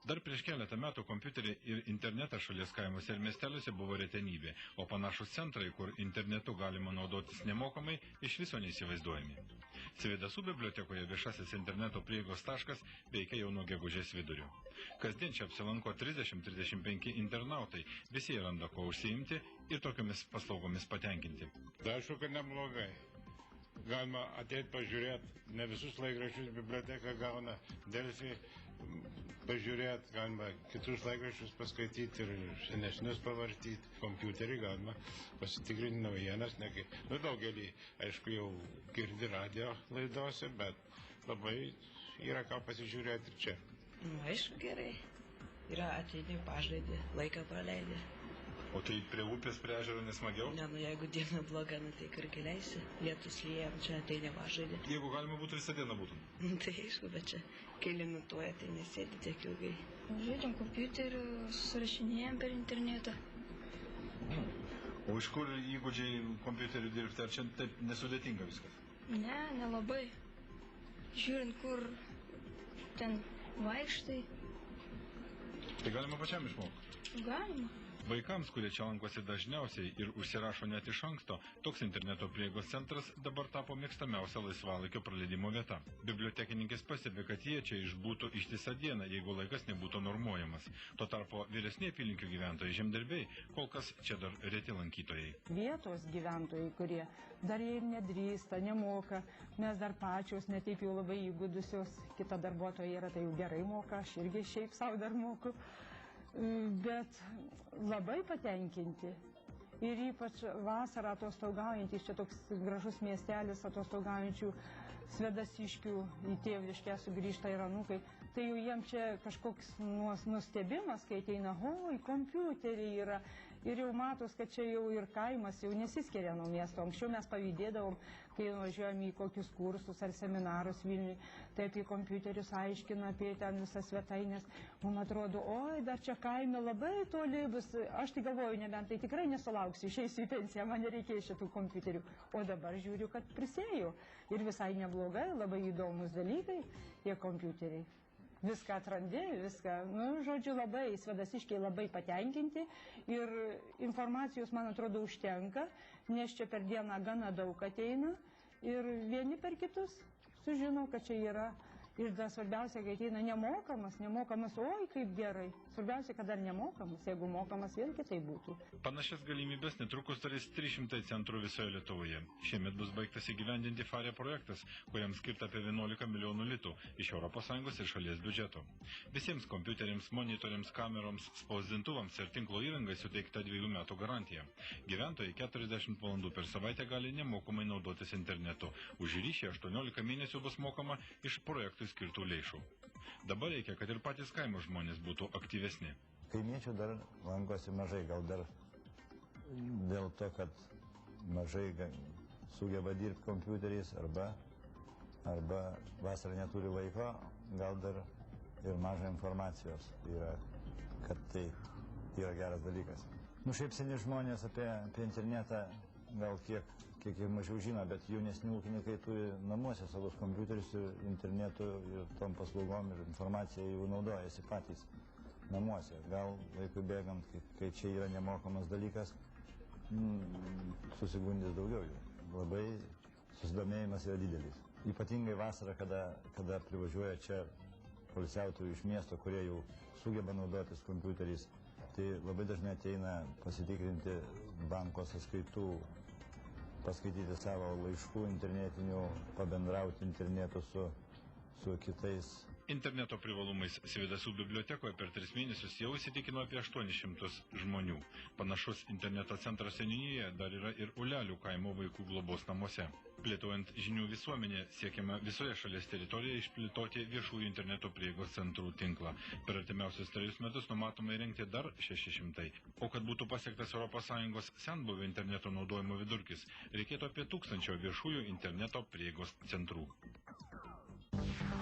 Dar prieš keletą metų kompiuteriai ir internetas šalies kaimuose ir miesteliuose buvo retenybė, o panašus centrai, kur internetu galima naudotis nemokamai, iš viso neįsivaizduojami. Svėdasų bibliotekoje viešasis interneto prieigos taškas veikia jau nuo gegužės vidurio. Kasdien čia apsilanko 30-35 internautai, visi randa ko užsiimti ir tokiomis paslaugomis patenkinti. Aišku, kad neblogai. Galima ateiti pažiūrėti, ne visus laikraščius biblioteka gauna, Delfi pažiūrėti, galima kitus laikraščius paskaityti ir senesnius pavartyti. Kompiuterį galima pasitikrinti naujienas, daugelį, aišku, jau girdi radio laidose, bet labai yra ką pasižiūrėti ir čia. Aišku, gerai. Yra ateini, pažaidė, laiką praleidė. O tai prie upės, prie ežero nesmagiau? Ne, jeigu diena bloga, tai kur keliaisi, lietus liejam, čia ateini važaidė. Jeigu galima būtų, visą dieną būtum? Tai aišku, bet čia keli minutuoja, tai nesėdi tiek ilgai. Žaidžiam kompiuteriu, surašinėjam per internetą. O iš kur įgūdžiai kompiuteriu dirbti, ar čia taip nesudėtinga viskas? Ne, nelabai. Žiūrint, kur ten vaikštai. Tai galima pačiam išmokti? Galima. Vaikams, kurie čia lankosi dažniausiai ir užsirašo net iš anksto, toks interneto prieigos centras dabar tapo mėgstamiausia laisvalaikio praleidimo vieta. Bibliotekininkės pastebi, kad jie čia išbūtų ištisą dieną, jeigu laikas nebūtų normuojamas. Tuo tarpu vyresni apylinkių gyventojai, žemdirbiai, kol kas čia dar reti lankytojai. Vietos gyventojai, kurie dar jie ir nedrįsta, nemoka, mes dar pačios netaip jau labai įgudusios, kita darbuotoja yra, tai jau gerai moka, aš irgi šiaip savo dar moku. Bet labai patenkinti ir ypač vasarą atostogaujantys, čia toks gražus miestelis atostogaujančių Svėdasiškių į tėviškę sugrįžta ir anūkai, tai jau jiem čia kažkoks nustebimas, kai ateina, oi, kompiuteriai yra ir jau matos, kad čia jau ir kaimas jau nesiskiria nuo miesto. Anksčiau mes pavydėdavom, kai važiuojame į kokius kursus ar seminarus Vilniui, tai apie kompiuterius aiškina, apie ten visas svetainės. Mums atrodo, oi, dar čia kaime labai toli bus. Aš tai galvoju, nebent tai tikrai nesulauksiu, išeisiu į pensiją, man nereikės šitų kompiuterių. O dabar žiūriu, kad prisėjau. Ir visai neblogai, labai įdomus dalykai, tie kompiuteriai. Viską atrandi, viską, žodžiu, labai, svėdasiškiai labai patenkinti ir informacijos, man atrodo, užtenka, nes čia per dieną gana daug ateina ir vieni per kitus sužino, kad čia yra. Ir dar svarbiausia, kai ateina nemokamas, oi, kaip gerai. Svarbiausia, kad dar nemokamas, jeigu mokamas, vėl kitai būtų. Panašias galimybės netrukus turės 300 centrų visoje Lietuvoje. Šiemet bus baigtas įgyvendinti FARE projektas, kuriam skirta apie 11 milijonų litų iš ES ir šalies biudžeto. Visiems kompiuteriams, monitoriams, kameroms, spausdintuvams ir tinklo įrangai suteikta 2 metų garantija. Gyventojai 40 valandų per savaitę gali nemokamai naudotis internetu. Už ryšį 18 mėnesių bus mokama iš projektų skirtų lėšų. Dabar reikia, kad ir patys kaimo žmonės būtų aktyvesni. Kaimiečių dar lankosi mažai, gal dar dėl to, kad mažai sugeba dirbti kompiuteriais arba vasarą neturi laiko, gal dar ir mažai informacijos yra, kad tai yra geras dalykas. Šiaip seni žmonės apie internetą gal kiek ir mažiau žino, bet jaunesni ūkininkai turi namuose savus kompiuterius ir internetu ir tom paslaugom ir informaciją jau naudojasi patys namuose. Gal laikui bėgant, kai čia yra nemokamas dalykas, susigundys daugiau jų. Labai susidomėjimas yra didelis. Ypatingai vasarą, kada privažiuoja čia poilsiautojų iš miesto, kurie jau sugeba naudotis kompiuteriais, tai labai dažnai ateina pasitikrinti banko sąskaitų, paskaityti savo laiškų internetinių, pabendrauti internetu su kitais. Interneto privalumais Svėdasų bibliotekoje per 3 mėnesius jau įsitikino apie 800 žmonių. Panašus interneto centras seniūnijoje dar yra ir Ulelių kaimo vaikų globos namuose. Plėtojant žinių visuomenę, siekiama visoje šalies teritorijoje išplėtoti viešųjų interneto prieigos centrų tinklą. Per artimiausius 3 metus numatoma įrengti dar 600. O kad būtų pasiektas ES senbuvio interneto naudojimo vidurkis, reikėtų apie 1000 viešųjų interneto prieigos centrų.